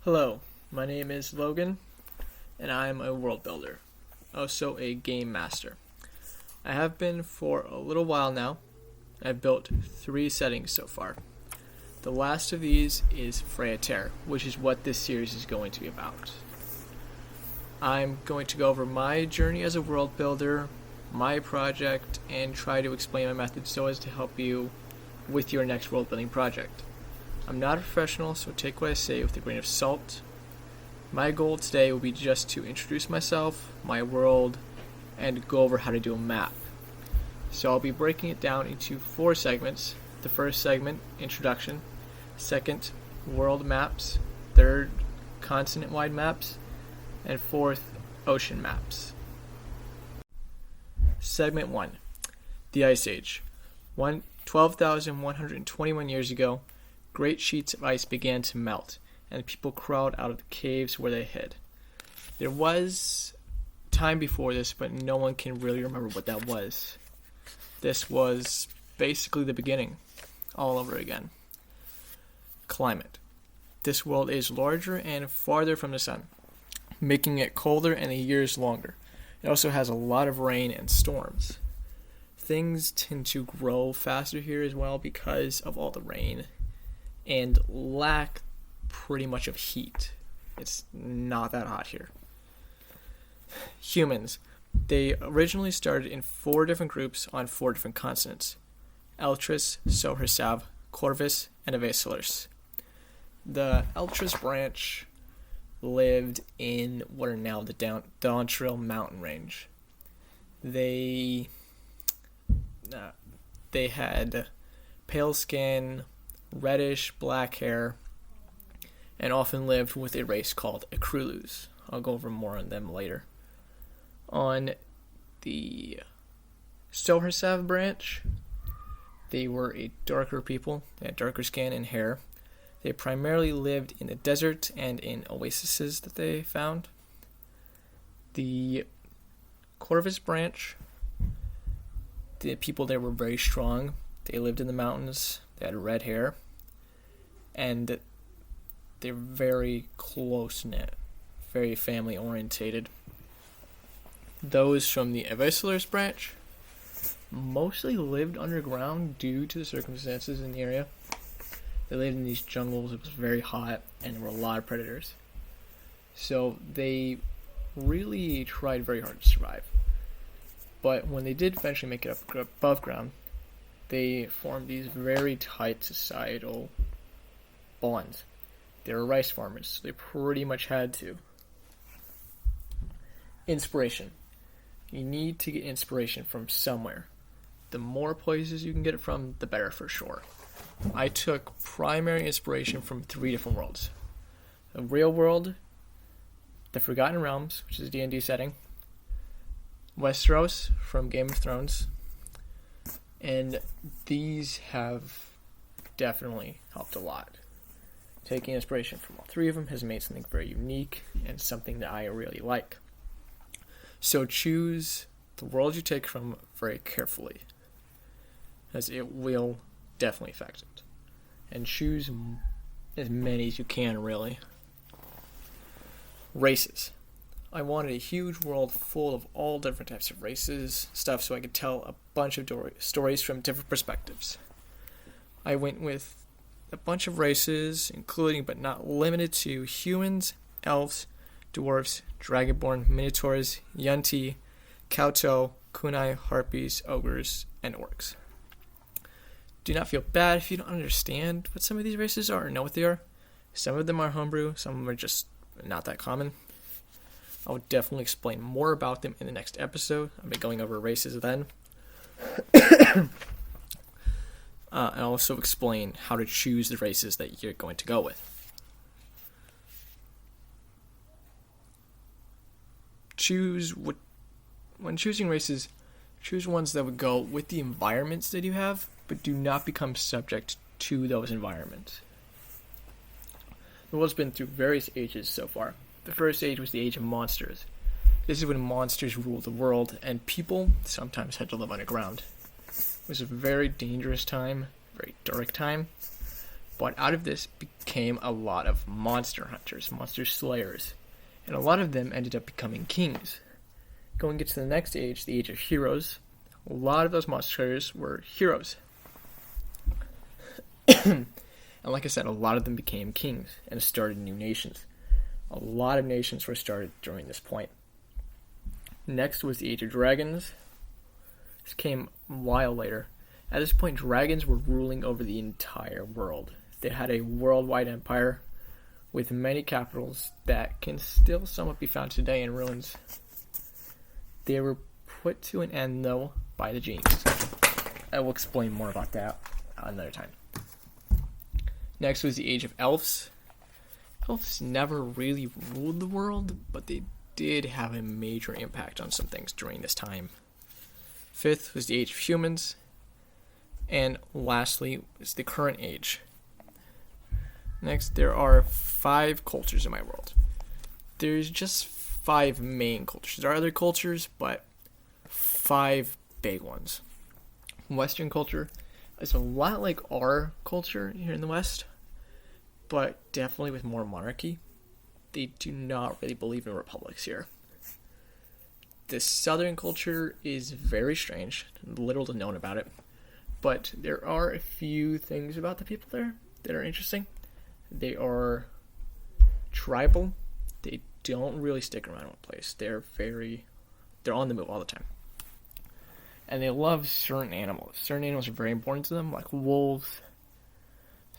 Hello, my name is Logan, and I am a world builder, also a game master. I have been for a little while now. I've built 3 settings so far. The last of these is Fraya Terre, which is what this series is going to be about. I'm going to go over my journey as a world builder, my project, and try to explain my method so as to help you with your next world building project. I'm not a professional, so take what I say with a grain of salt. My goal today will be just to introduce myself, my world, and go over how to do a map. So I'll be breaking it down into 4 segments. The first segment, introduction. Second, world maps. Third, continent-wide maps. And fourth, ocean maps. Segment 1, the Ice Age. 12,121 years ago, great sheets of ice began to melt, and people crawled out of the caves where they hid. There was time before this, but no one can really remember what that was. This was basically the beginning, all over again. Climate. This world is larger and farther from the sun, making it colder and the years longer. It also has a lot of rain and storms. Things tend to grow faster here as well because of all the rain and lack pretty much of heat. It's not that hot here. Humans. They originally started in 4 different groups on 4 different continents: Eltris, Sohersav, Corvus, and Avessalers. The Eltris branch lived in what are now the Dawntrail mountain range. They had pale skin, reddish black hair, and often lived with a race called Akrulus. I'll go over more on them later. On the Sohersav branch, they were a darker people. They had darker skin and hair. They primarily lived in the desert and in oases that they found. The Corvus branch, the people there were very strong. They lived in the mountains. They had red hair. And they're very close-knit, very family-orientated. Those from the Avessalers branch mostly lived underground due to the circumstances in the area. They lived in these jungles. It was very hot, and there were a lot of predators. So they really tried very hard to survive. But when they did eventually make it up above ground, they formed these very tight societal bonds. They were rice farmers, so they pretty much had to. Inspiration. You need to get inspiration from somewhere. The more places you can get it from, the better for sure. I took primary inspiration from 3 different worlds. The real world, the Forgotten Realms, which is a D&D setting, Westeros from Game of Thrones, and these have definitely helped a lot. Taking inspiration from all 3 of them has made something very unique and something that I really like. So choose the world you take from very carefully, as it will definitely affect it. And choose as many as you can, really. Races. I wanted a huge world full of all different types of races, stuff, so I could tell a bunch of stories from different perspectives. I went with a bunch of races, including but not limited to humans, elves, dwarves, dragonborn, minotaurs, yunti, kauto, kunai, harpies, ogres, and orcs. Do not feel bad if you don't understand what some of these races are or know what they are. Some of them are homebrew, some of them are just not that common. I will definitely explain more about them in the next episode. I'll be going over races then. And also explain how to choose the races that you're going to go with. When choosing races, choose ones that would go with the environments that you have, but do not become subject to those environments. The world's been through various ages so far. The first age was the age of monsters. This is when monsters ruled the world, and people sometimes had to live underground. It was a very dangerous time, very dark time. But out of this became a lot of monster hunters, monster slayers, and a lot of them ended up becoming kings. Going into the next age, the age of heroes, a lot of those monsters were heroes. And like I said, a lot of them became kings and started new nations. A lot of nations were started during this point. Next was the age of dragons. This came a while later. At this point, dragons were ruling over the entire world. They had a worldwide empire with many capitals that can still somewhat be found today in ruins. They were put to an end, though, by the genes. I will explain more about that another time. Next was the age of elves. Elves never really ruled the world, but they did have a major impact on some things during this time. Fifth was the age of humans. And lastly was the current age. Next, there are 5 cultures in my world. There's just 5 main cultures. There are other cultures, but 5 big ones. Western culture is a lot like our culture here in the West, but definitely with more monarchy. They do not really believe in republics here. The Southern culture is very strange, little to known about it, but there are a few things about the people there that are interesting. They are tribal. They don't really stick around in one place. They're on the move all the time. And they love certain animals. Certain animals are very important to them, like wolves,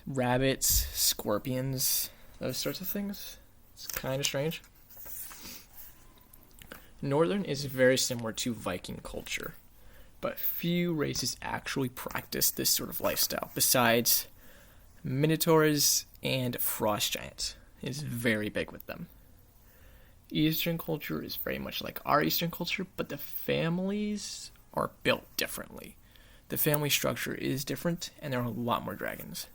rabbits, scorpions, those sorts of things. It's kind of strange. Northern is very similar to Viking culture, but few races actually practice this sort of lifestyle, besides minotaurs and frost giants. It's very big with them. Eastern culture is very much like our Eastern culture, but the families are built differently. The family structure is different, and there are a lot more dragons.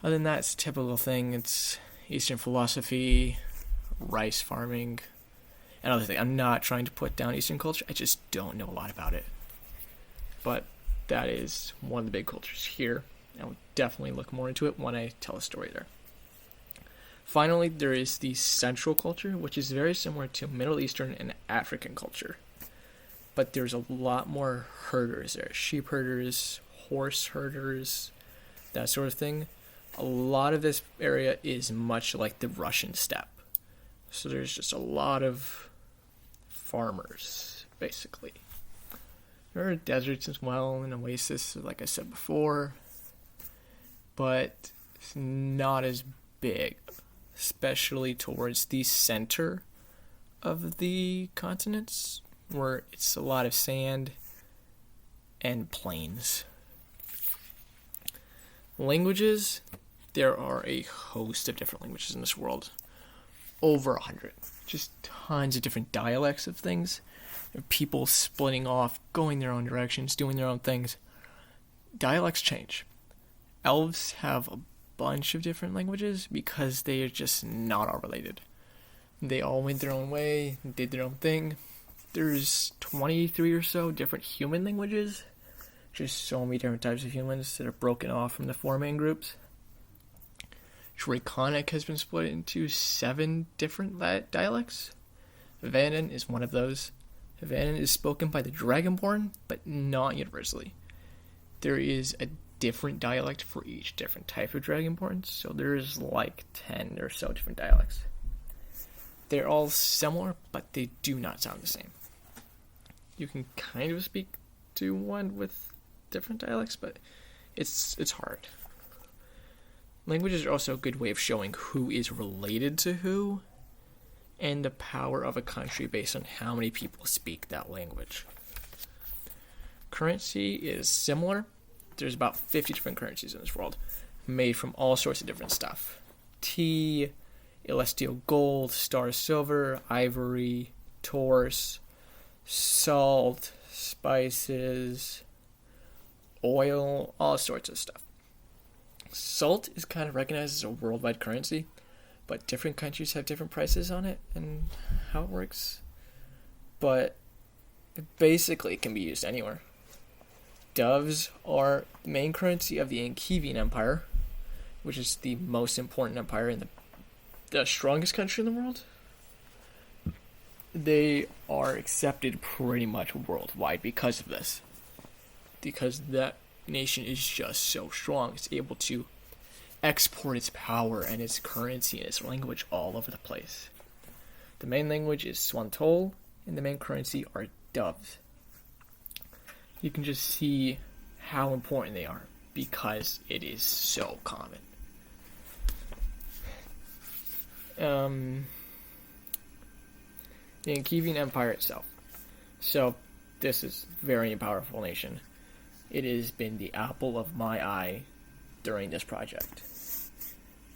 Other than that, it's a typical thing. It's Eastern philosophy, rice farming, and other things. I'm not trying to put down Eastern culture, I just don't know a lot about it. But that is one of the big cultures here. I'll definitely look more into it when I tell a story there. Finally, there is the Central culture, which is very similar to Middle Eastern and African culture. But there's a lot more herders there. Sheep herders, horse herders, that sort of thing. A lot of this area is much like the Russian steppe. So there's just a lot of farmers, basically. There are deserts as well and oases, like I said before. But it's not as big, especially towards the center of the continents, where it's a lot of sand and plains. Languages, there are a host of different languages in this world. Over 100. Just tons of different dialects of things. There are people splitting off, going their own directions, doing their own things. Dialects change. Elves have a bunch of different languages because they are just not all related. They all went their own way, did their own thing. There's 23 or so different human languages. Just so many different types of humans that are broken off from the 4 main groups. Draconic has been split into 7 different dialects. Vandan is one of those. Vandan is spoken by the Dragonborn, but not universally. There is a different dialect for each different type of Dragonborn, so there's like 10 or so different dialects. They're all similar, but they do not sound the same. You can kind of speak to one with different dialects, but it's hard. Languages are also a good way of showing who is related to who, and the power of a country based on how many people speak that language. Currency is similar. There's about 50 different currencies in this world, made from all sorts of different stuff. Tea, celestial gold, star silver, ivory, torse, salt, spices, oil, all sorts of stuff. Salt is kind of recognized as a worldwide currency, but different countries have different prices on it and how it works. But it basically can be used anywhere. Doves are the main currency of the Ankivian Empire, which is the most important empire and the strongest country in the world, they are accepted pretty much worldwide because of this. Because that nation is just so strong. It's able to export its power and its currency and its language all over the place. The main language is Swantol, and the main currency are doves. You can just see how important they are because it is so common. The Inkivian Empire itself. So, this is a very powerful nation. It has been the apple of my eye during this project.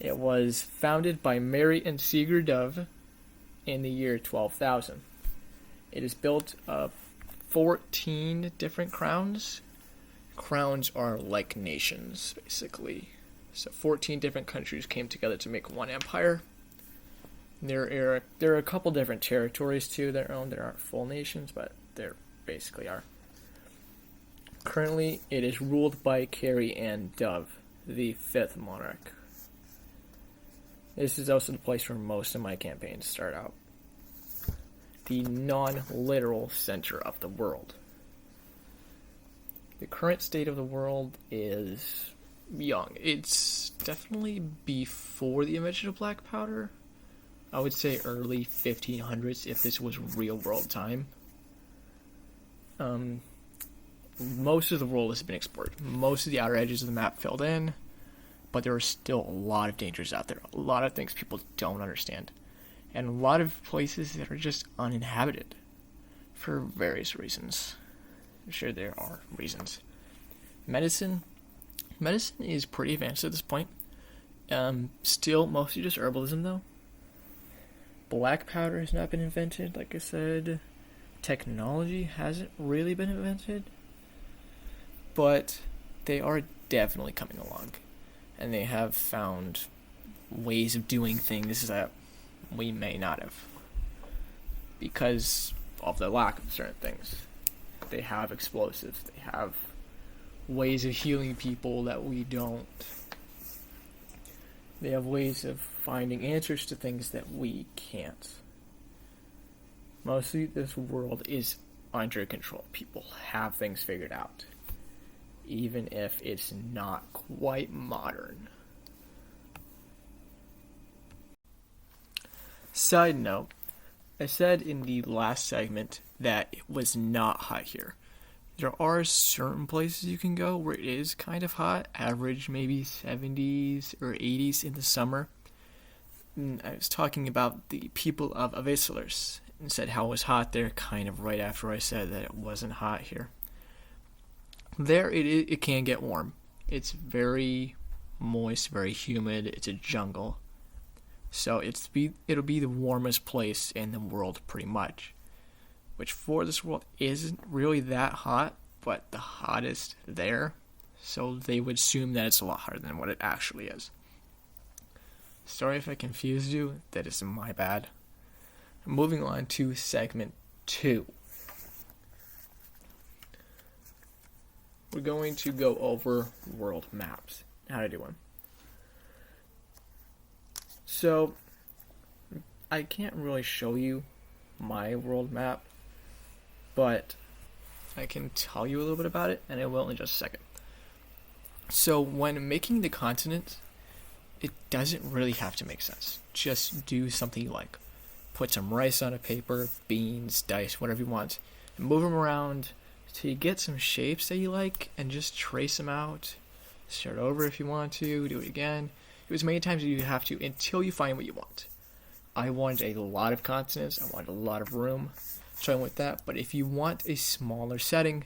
It was founded by Mary and Sigurd Dove in the year 12,000. It is built of 14 different crowns. Crowns are like nations, basically. So 14 different countries came together to make one empire. There are a couple different territories too that are owned that aren't full nations, but they basically are. Currently, it is ruled by Carrie Ann Dove, the 5th monarch. This is also the place where most of my campaigns start out. The non-literal center of the world. The current state of the world is young. It's definitely before the invention of black powder. I would say early 1500s if this was real world time. Most of the world has been explored. Most of the outer edges of the map filled in, but there are still a lot of dangers out there. A lot of things people don't understand. And a lot of places that are just uninhabited for various reasons. I'm sure there are reasons. Medicine is pretty advanced at this point. Still mostly just herbalism though. Black powder has not been invented, like I said. Technology hasn't really been invented. But they are definitely coming along. And they have found ways of doing things that we may not have. Because of the lack of certain things. They have explosives. They have ways of healing people that we don't. They have ways of finding answers to things that we can't. Mostly this world is under control. People have things figured out. Even if it's not quite modern. Side note, I said in the last segment that it was not hot here. There are certain places you can go where it is kind of hot, average maybe 70s or 80s in the summer. And I was talking about the people of Avislers and said how it was hot there kind of right after I said that it wasn't hot here. There it can get warm. It's very moist, very humid. It's a jungle. So it'll be the warmest place in the world pretty much. Which for this world isn't really that hot, but the hottest there. So they would assume that it's a lot hotter than what it actually is. Sorry if I confused you. That is my bad. Moving on to segment 2. We're going to go over world maps. How to do one. So, I can't really show you my world map, but I can tell you a little bit about it, and I will in just a second. So, when making the continent, it doesn't really have to make sense. Just do something you like. Put some rice on a paper, beans, dice, whatever you want, and move them around till you get some shapes that you like, and just trace them out. Start over if you want to, do it again. Do as many times as you have to until you find what you want. I wanted a lot of continents, I wanted a lot of room, so I went with that. But if you want a smaller setting,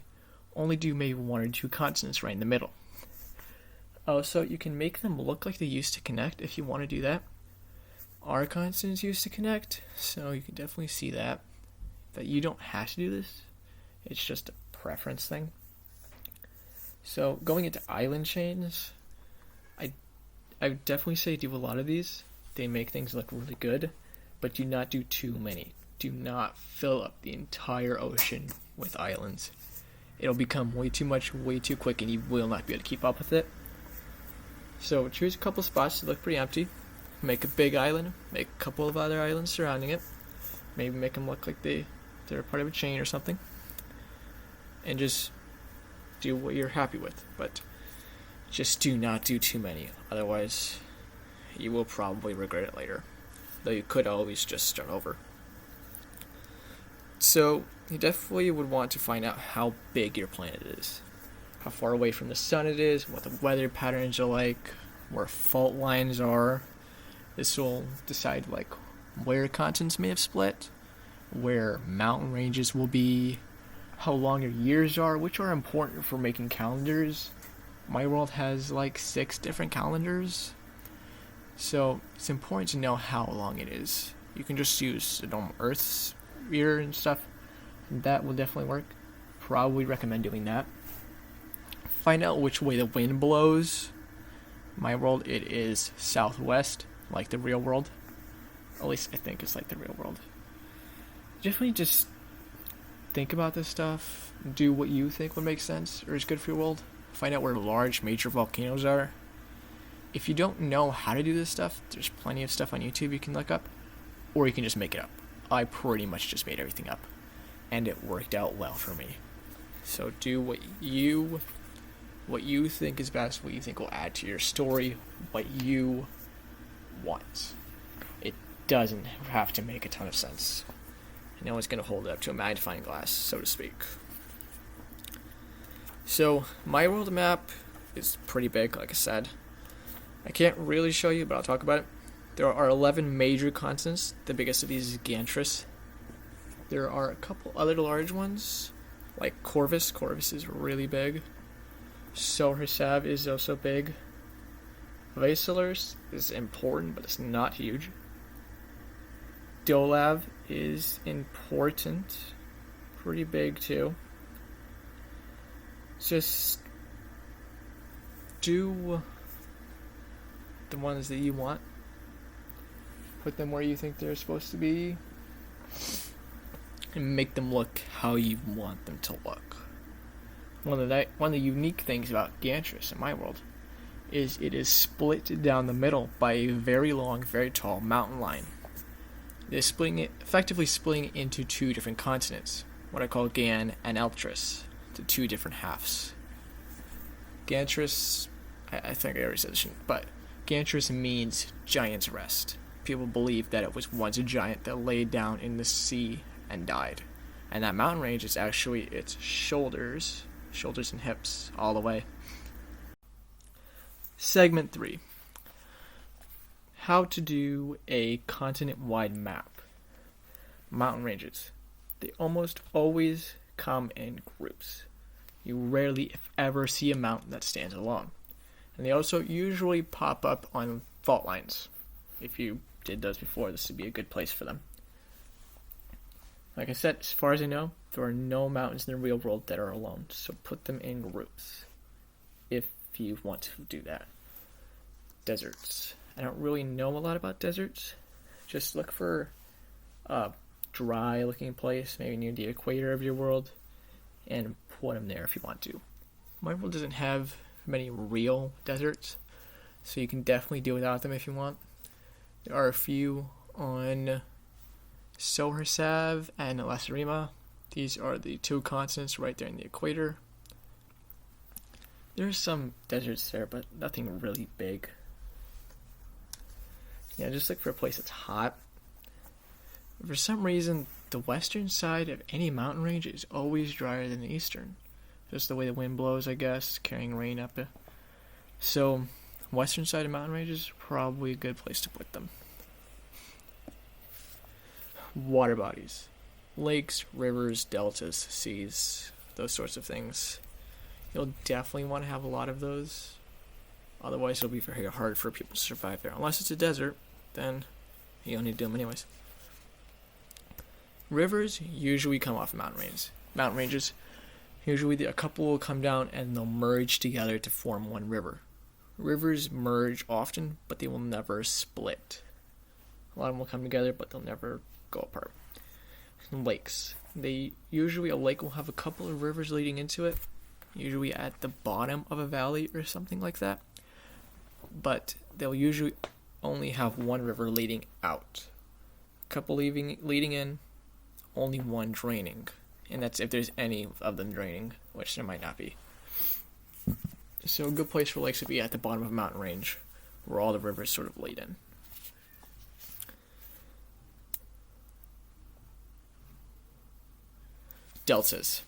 only do maybe 1 or 2 continents right in the middle. So you can make them look like they used to connect if you want to do that. Our continents used to connect, so you can definitely see that. But you don't have to do this. It's just a preference thing. So going into island chains, I would definitely say do a lot of these. They make things look really good, but do not do too many. Do not fill up the entire ocean with islands. It'll become way too much, way too quick, and you will not be able to keep up with it. So choose a couple spots that look pretty empty. Make a big island. Make a couple of other islands surrounding it. Maybe make them look like they're part of a chain or something. And just do what you're happy with. But just do not do too many. Otherwise, you will probably regret it later. Though you could always just start over. So you definitely would want to find out how big your planet is. How far away from the sun it is, what the weather patterns are like, where fault lines are. This will decide like where continents may have split, where mountain ranges will be, how long your years are, which are important for making calendars. My world has like 6 different calendars, so it's important to know how long it is. You can just use Earth's year and stuff. That will definitely work. Probably recommend doing that. Find out which way the wind blows. My world, it is southwest, like the real world. At least I think it's like the real world. Definitely just think about this stuff. Do what you think would make sense or is good for your world. Find out where large major volcanoes are. If you don't know how to do this stuff, there's plenty of stuff on YouTube you can look up. Or you can just make it up. I pretty much just made everything up. And it worked out well for me. So do what you think is best, what you think will add to your story, what you want. It doesn't have to make a ton of sense. No one's going to hold it up to a magnifying glass, so to speak. So, my world map is pretty big, like I said. I can't really show you, but I'll talk about it. There are 11 major continents. The biggest of these is Gantris. There are a couple other large ones, like Corvus. Corvus is really big. Sohersav is also big. Vasilurs is important, but it's not huge. Dolav is important. Pretty big, too. Just do the ones that you want. Put them where you think they're supposed to be. And make them look how you want them to look. One of the unique things about Gantris in my world is it is split down the middle by a very long, very tall mountain line. It is effectively splitting into 2 different continents, what I call Gan and Eltris, to 2 different halves. Gantris, I think I already said this, but Gantris means Giant's Rest. People believe that it was once a giant that laid down in the sea and died. And that mountain range is actually its shoulders and hips, all the way. Segment 3. How to do a continent-wide map. Mountain ranges. They almost always come in groups. You rarely, if ever, see a mountain that stands alone. And they also usually pop up on fault lines. If you did those before, this would be a good place for them. Like I said, as far as I know, there are no mountains in the real world that are alone, so put them in groups if you want to do that. Deserts. I don't really know a lot about deserts. Just look for a dry looking place, maybe near the equator of your world, and put them there if you want to. My world doesn't have many real deserts, so you can definitely do without them if you want. There are a few on Sohersav and Lasarima. These are the 2 continents right there in the equator. There's some deserts there, but nothing really big. Yeah, just look for a place that's hot. For some reason, the western side of any mountain range is always drier than the eastern. Just the way the wind blows, I guess, carrying rain up. So, western side of mountain ranges is probably a good place to put them. Water bodies. Lakes, rivers, deltas, seas, those sorts of things. You'll definitely want to have a lot of those. Otherwise, it'll be very hard for people to survive there. Unless it's a desert, then you don't need to do them anyways. Rivers usually come off mountain ranges. Usually a couple will come down and they'll merge together to form one river. Rivers merge often, but they will never split. A lot of them will come together, but they'll never go apart. Lakes. A lake will have a couple of rivers leading into it, usually at the bottom of a valley or something like that. but they'll usually only have one river leading out. A couple leading in, only one draining. And that's if there's any of them draining, which there might not be. So a good place for lakes would be at the bottom of a mountain range, where all the rivers sort of lead in. Deltas.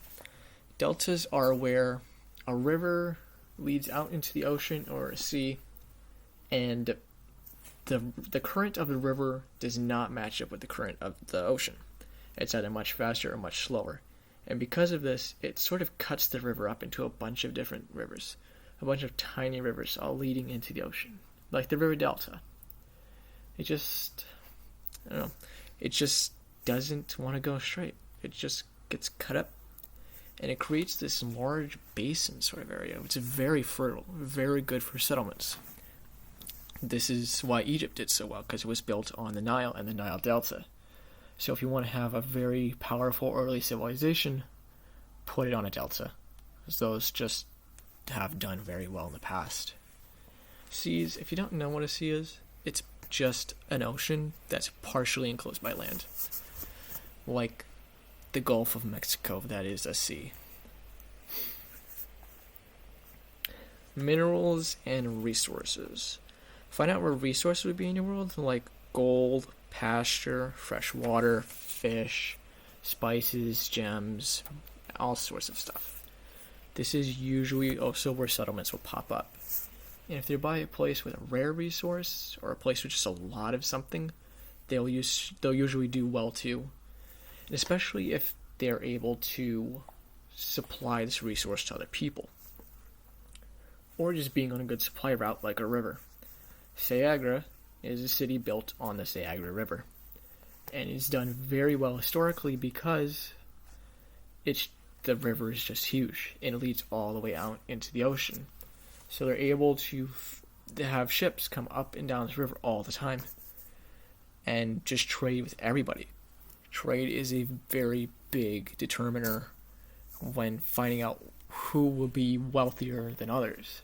Deltas are where a river leads out into the ocean or a sea, and the current of the river does not match up with the current of the ocean. It's either much faster or much slower. And because of this, it sort of cuts the river up into a bunch of different rivers. A bunch of tiny rivers all leading into the ocean. Like the river Delta. It just doesn't want to go straight. It just gets cut up. And it creates this large basin sort of area. It's very fertile, very good for settlements. This is why Egypt did so well, because it was built on the Nile and the Nile Delta. So if you want to have a very powerful early civilization, put it on a delta, as those just have done very well in the past. Seas, if you don't know what a sea is, it's just an ocean that's partially enclosed by land. Like the Gulf of Mexico, that is a sea. Minerals and resources. Find out where resources would be in your world, like gold, pasture, fresh water, fish, spices, gems, all sorts of stuff. This is usually also where settlements will pop up. And if they're by a place with a rare resource or a place with just a lot of something, they'll usually do well too. And especially if they're able to supply this resource to other people. Or just being on a good supply route like a river. Sayagra is a city built on the Sayagra River. And it's done very well historically because the river is just huge and it leads all the way out into the ocean. So they're able to have ships come up and down this river all the time and just trade with everybody. Trade is a very big determiner when finding out who will be wealthier than others.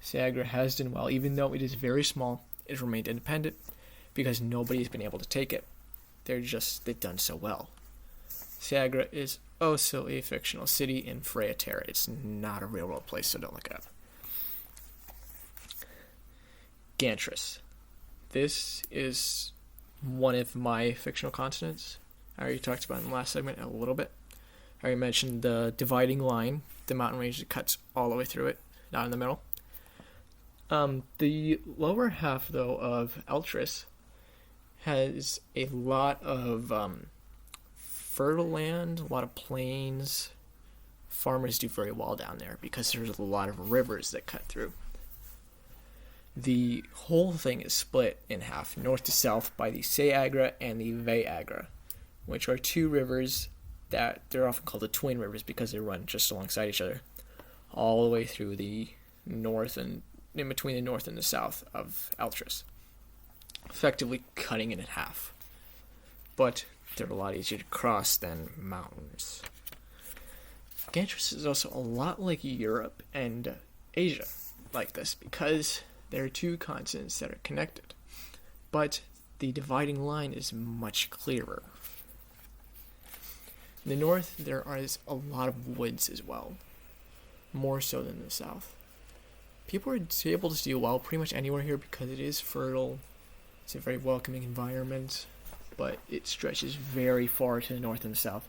Sayagra has done well, even though it is very small. It has remained independent because nobody's been able to take it. They've done so well. Sayagra is also a fictional city in Fraya, Terre. It's not a real world place, so don't look it up. Gantris. This is one of my fictional continents. I already talked about it in the last segment a little bit. I already mentioned the dividing line, the mountain range that cuts all the way through it, not in the middle. The lower half, though, of Eltris has a lot of fertile land, a lot of plains. Farmers do very well down there because there's a lot of rivers that cut through. The whole thing is split in half, north to south, by the Sayagra and the Vayagra, which are two rivers that they're often called the twin rivers because they run just alongside each other, all the way through the north and in between the north and the south of Eltris, effectively cutting it in half. But they're a lot easier to cross than mountains. Gantris is also a lot like Europe and Asia like this because there are two continents that are connected, but the dividing line is much clearer. In the north, there is a lot of woods as well, more so than the south. People are able to do well pretty much anywhere here because it is fertile. It's a very welcoming environment, but it stretches very far to the north and the south.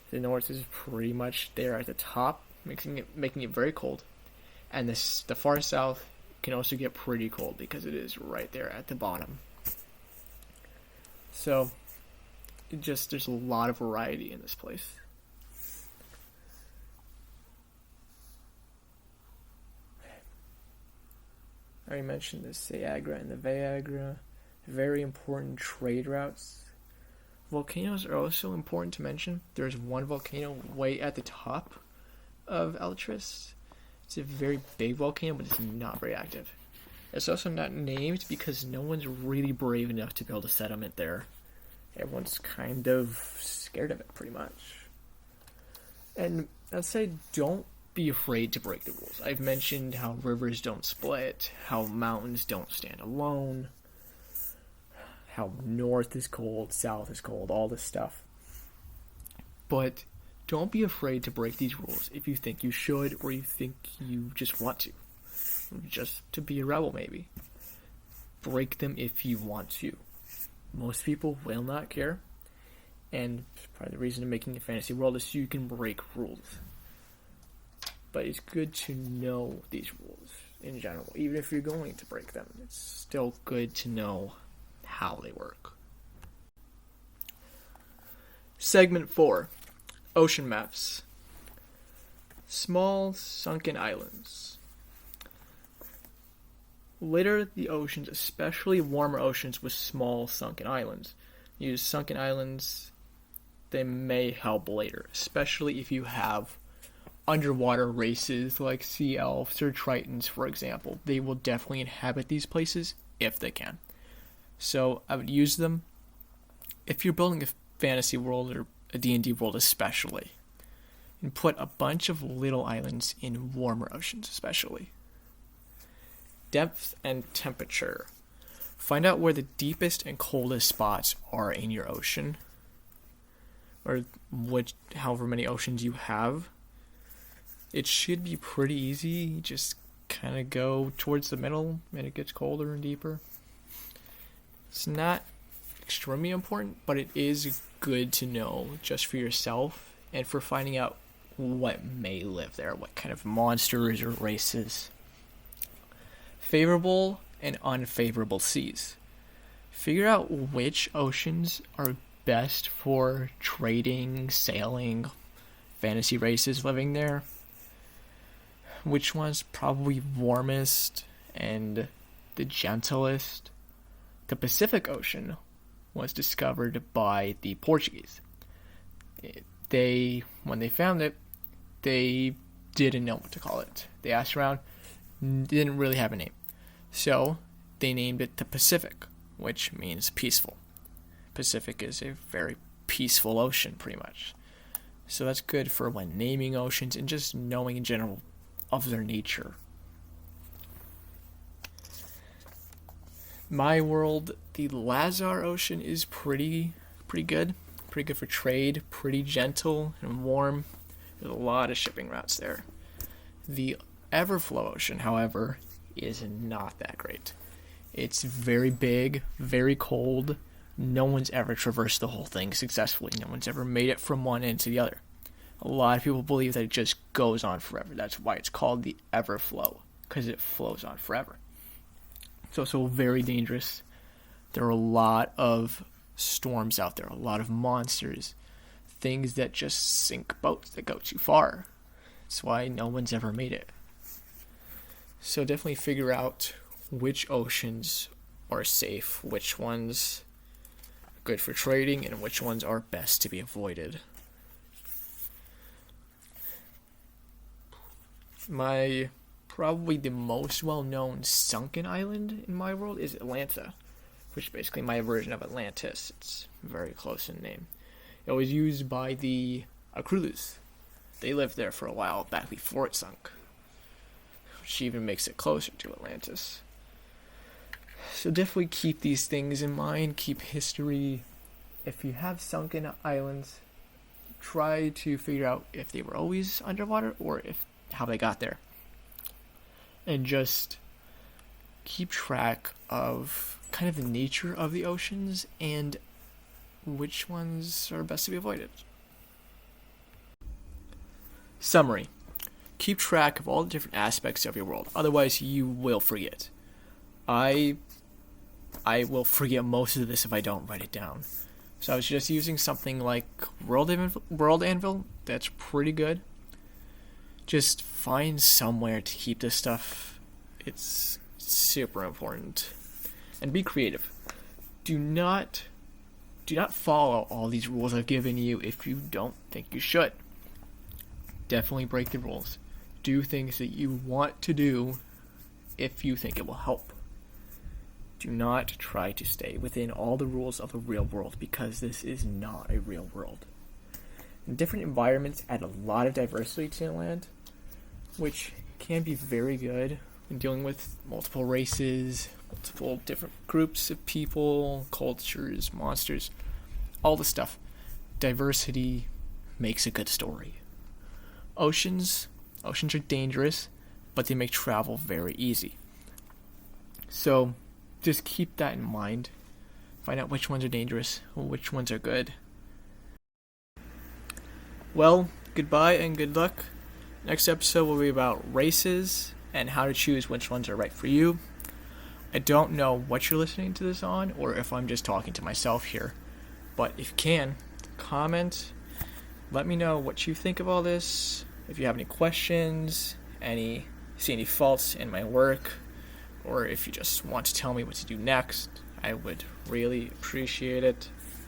The north is pretty much there at the top, making it very cold, and the far south can also get pretty cold because it is right there at the bottom. So, there's a lot of variety in this place. I already mentioned the Sayagra and the Vayagra, very important trade routes. Volcanoes are also important to mention. There's one volcano way at the top of Eltris. It's a very big volcano, but it's not very active. It's also not named because no one's really brave enough to build a settlement there. Everyone's kind of scared of it, pretty much. And I'd say don't be afraid to break the rules. I've mentioned how rivers don't split, how mountains don't stand alone, how north is cold, south is cold, all this stuff. But don't be afraid to break these rules if you think you should or you think you just want to. Just to be a rebel, maybe. Break them if you want to. Most people will not care. And part of the reason of making a fantasy world is so you can break rules. But it's good to know these rules in general. Even if you're going to break them, it's still good to know how they work. Segment 4. Ocean maps. Small sunken islands. Litter the oceans, especially warmer oceans, with small sunken islands. Use sunken islands. They may help later, especially if you have underwater races like sea elves or tritons, for example. They will definitely inhabit these places if they can. So I would use them if you're building a fantasy world or a D&D world especially. And put a bunch of little islands in warmer oceans especially. Depth and temperature. Find out where the deepest and coldest spots are in your ocean. Or however many oceans you have. It should be pretty easy. Just kind of go towards the middle and it gets colder and deeper. It's not extremely important, but it is good to know just for yourself and for finding out what may live there, what kind of monsters or races. Favorable and unfavorable seas. Figure out which oceans are best for trading, sailing, fantasy races living there. Which one's probably warmest and the gentlest? The Pacific Ocean was discovered by the Portuguese. When they found it, they didn't know what to call it. They asked around, didn't really have a name. So they named it the Pacific, which means peaceful. Pacific is a very peaceful ocean, pretty much. So that's good for when naming oceans and just knowing in general of their nature. My world, the Lazar Ocean is pretty good. Pretty good for trade, pretty gentle and warm. There's a lot of shipping routes there. The Everflow Ocean, however, is not that great. It's very big, very cold. No one's ever traversed the whole thing successfully. No one's ever made it from one end to the other. A lot of people believe that it just goes on forever. That's why it's called the Everflow, because it flows on forever. It's also very dangerous. There are a lot of storms out there, a lot of monsters, things that just sink boats that go too far. That's why no one's ever made it. So definitely figure out which oceans are safe, which ones are good for trading, and which ones are best to be avoided. Probably the most well-known sunken island in my world is Atlanta, which is basically my version of Atlantis. It's very close in name. It was used by the Akrulus. They lived there for a while back before it sunk, which even makes it closer to Atlantis. So definitely keep these things in mind, keep history. If you have sunken islands, try to figure out if they were always underwater or how they got there. And just keep track of kind of the nature of the oceans and which ones are best to be avoided. Summary. Keep track of all the different aspects of your world, otherwise you will forget. I will forget most of this if I don't write it down. So I was just using something like World Anvil. That's pretty good. Just find somewhere to keep this stuff. It's super important. And be creative. Do not follow all these rules I've given you if you don't think you should. Definitely break the rules. Do things that you want to do if you think it will help. Do not try to stay within all the rules of the real world, because this is not a real world. And different environments add a lot of diversity to the land, which can be very good when dealing with multiple races, multiple different groups of people, cultures, monsters, all the stuff. Diversity makes a good story. Oceans are dangerous, but they make travel very easy. So just keep that in mind. Find out which ones are dangerous, which ones are good. Well, goodbye and good luck. Next episode will be about races and how to choose which ones are right for you. I don't know what you're listening to this on or if I'm just talking to myself here. But if you can, comment. Let me know what you think of all this. If you have any questions, see any faults in my work, or if you just want to tell me what to do next, I would really appreciate it.